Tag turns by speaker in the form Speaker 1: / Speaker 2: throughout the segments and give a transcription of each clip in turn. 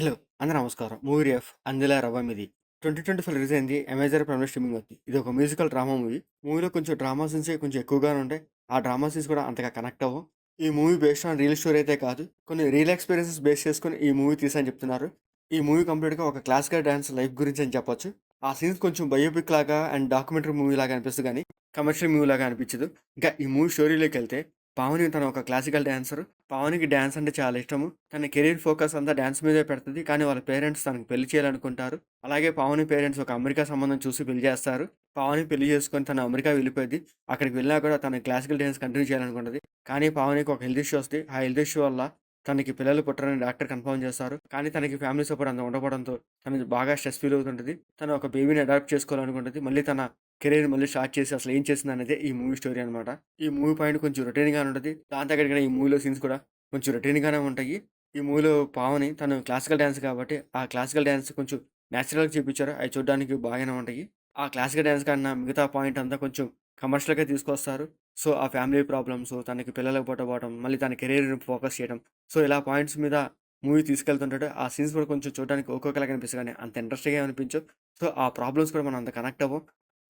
Speaker 1: Hello! అందరూ నమస్కారం. 'Movie రిఫ్' 'Andela రవ్వమిది' 2024 release అయింది. అమెజాన్ ప్రైమ్‌లో స్ట్రీమింగ్ అవుతుంది. ఇది ఒక మ్యూజికల్ డ్రామా మూవీ. మూవీలో కొంచెం డ్రామా సీన్సే కొంచెం ఎక్కువగానే ఉంటాయి. ఆ డ్రామా సీన్స్ కూడా అంతగా కనెక్ట్ అవ్వవు. ఈ movie based on real story అయితే కాదు. కొన్ని రియల్ ఎక్స్‌పీరియన్సెస్ బేస్ చేసుకొని ఈ మూవీ తీశారని చెప్తున్నారు. ఈ మూవీ కంప్లీట్‌గా ఒక క్లాసికల్ డాన్స్ లైఫ్ గురించి అని చెప్పొచ్చు. ఆ సీన్స్ కొంచెం బయోపిక్ లాగా అండ్ డాక్యుమెంటరీ మూవీ లాగా అనిపిస్తది గానీ, కమర్షియల్ మూవీ లాగా అనిపించదు. ఇంకా ఈ మూవీ స్టోరీలోకెళ్తే, పావని తను ఒక క్లాసికల్ డాన్సర్. పావనికి డాన్స్ అంటే చాలా ఇష్టము. తన కెరీర్ ఫోకస్ అంతా డాన్స్ మీదే పెడతది. కానీ వాళ్ళ పేరెంట్స్ తనకి పెళ్లి చేయాలనుకుంటారు. అలాగే పావని పేరెంట్స్ ఒక అమెరికా సంబంధం చూసి పెళ్లి చేస్తారు. పావని పెళ్లి చేసుకొని తను అమెరికా వెళ్ళిపోద్ది. అక్కడికి వెళ్ళినా కూడా తను క్లాసికల్ డాన్స్ కంటిన్యూ చేయాలనుకుంటది. కానీ పావనికి ఒక హెల్త్ ఇష్యూ వస్తది. ఆ హెల్త్ ఇష్యూ వల్ల తనకి పిల్లలు పుట్టరని డాక్టర్ కన్ఫర్మ్ చేస్తారు. కానీ తనకి ఫ్యామిలీ సపోర్ట్ అంత ఉండకపోవడంతో తను బాగా స్ట్రెస్ ఫీల్ అవుతుంటది. తను ఒక బేబీని అడాప్ట్ చేసుకోవాలనుకుంటది. మళ్ళీ తన కెరీర్ మళ్ళీ స్టార్ట్ చేసి అసలు ఏం చేసిందనేదే ఈ మూవీ స్టోరీ అనమాట. ఈ మూవీ పాయింట్ కొంచెం రొటీన్‌గానే ఉంటది. దాని తగ్గట్టుగానే ఈ మూవీలో సీన్స్ కూడా కొంచెం రొటీన్‌గానే ఉంటాయి. ఈ మూవీలో పావని తను క్లాసికల్ డాన్స్ కాబట్టి, ఆ క్లాసికల్ డాన్స్ కొంచెం నేచురల్‌గా చూపించారు. అయి చూడ్డానికి బాగానే ఉంటాయి. ఆ క్లాసికల్ డాన్స్ కన్నా మిగతా పాయింట్ అంతా కొంచెం కమర్షియల్‌గా తీసుకొస్తారు. సో, ఆ ఫ్యామిలీ ప్రాబ్లమ్స్, తనకి పిల్లలు పుట్టబోవడం, మళ్ళీ తన కెరీర్‌ని ఫోకస్ చేయడం. సో, ఇలా పాయింట్స్ మీద మూవీ తీసుకెళ్తుంటాడు. ఆ సీన్స్ కూడా కొంచెం చూడడానికి ఒక్కొక్కలాగా అనిపిస్తాయి గానీ, అంత ఇంట్రెస్టింగ్‌గా ఏమి అనిపించవు. సో, ఆ ప్రాబ్లమ్స్ కూడా మనం అంత కనెక్ట్ అవ్వం.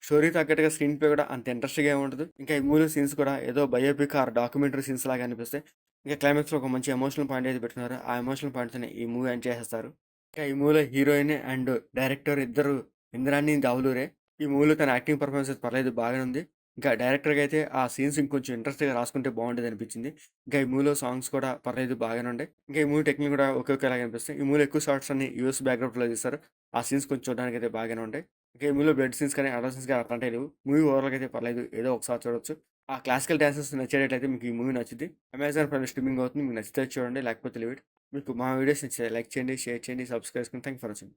Speaker 1: స్టోరీ తగ్గట్టుగా స్క్రీన్ ప్లే కూడా అంత ఇంట్రెస్టింగ్‌గా ఏమి ఉండదు. ఇంకా ఈ మూవీలో సీన్స్ కూడా ఏదో బయోపిక్ ఆర్ డాక్యుమెంటరీ సీన్స్ లాగా అనిపిస్తాయి. ఇంకా క్లైమాక్స్‌లో ఒక మంచి ఎమోషనల్ పాయింట్ అయితే పెట్టుకున్నారు. ఆ ఎమోషనల్ పాయింట్‌తోనే ఈ మూవీ ఎండ్ చేసేస్తారు. ఇంకా ఈ మూవీలో హీరోయిన్ అండ్ డైరెక్టర్ ఇద్దరు ఇంద్రాణి దావులూరే. ఈ మూవీలో తన యాక్టింగ్ పర్ఫార్మెన్స్ పర్లేదు బాగానే ఉంది. ఇంకా డైరెక్టర్‌గా అయితే ఆ సీన్స్ ఇంకొంచెం ఇంట్రెస్ట్‌గా రాసుకుంటే బాగుండేదనిపించింది. ఇంకా ఈ మూవీలో సాంగ్స్ కూడా పర్లేదు బాగానే ఉన్నాయి. ఇంకా ఈ మూవీ టెక్నిక్ కూడా ఒకేలాగా అనిపిస్తాయి. ఈ మూవీలో ఎక్కువ షాట్స్ అన్ని యూఎస్ బ్యాక్‌డ్రాప్‌లో తీస్తారు. ఆ సీన్స్ కొంచెం చూడడానికైతే బాగానే ఉంటాయి. ఇంకా ఈ మూవీలో బ్లడ్ సీన్స్ కానీ, అడల్ట్ సీన్స్ కానీ అట్లాంటివి లేవు. మూవీ ఓవరాల్‌గా అయితే పర్లేదు. ఏదో ఒకసారి చూడొచ్చు. ఆ క్లాసికల్ డాన్సెస్ నచ్చేటట్లయితే మీకు ఈ మూవీ నచ్చుద్ది. అమెజాన్ ప్రైమ్‌లో స్ట్రీమింగ్ అవుతుంది. మీకు నచ్చితే చూడండి. లేకపోతే లీవ్ ఇట్. మీకు మా వీడియోస్ నచ్చితే లైక్ చేయండి, షేర్ చేయండి, సబ్స్క్రైబ్ చేసుకోండి. Thank you for watching.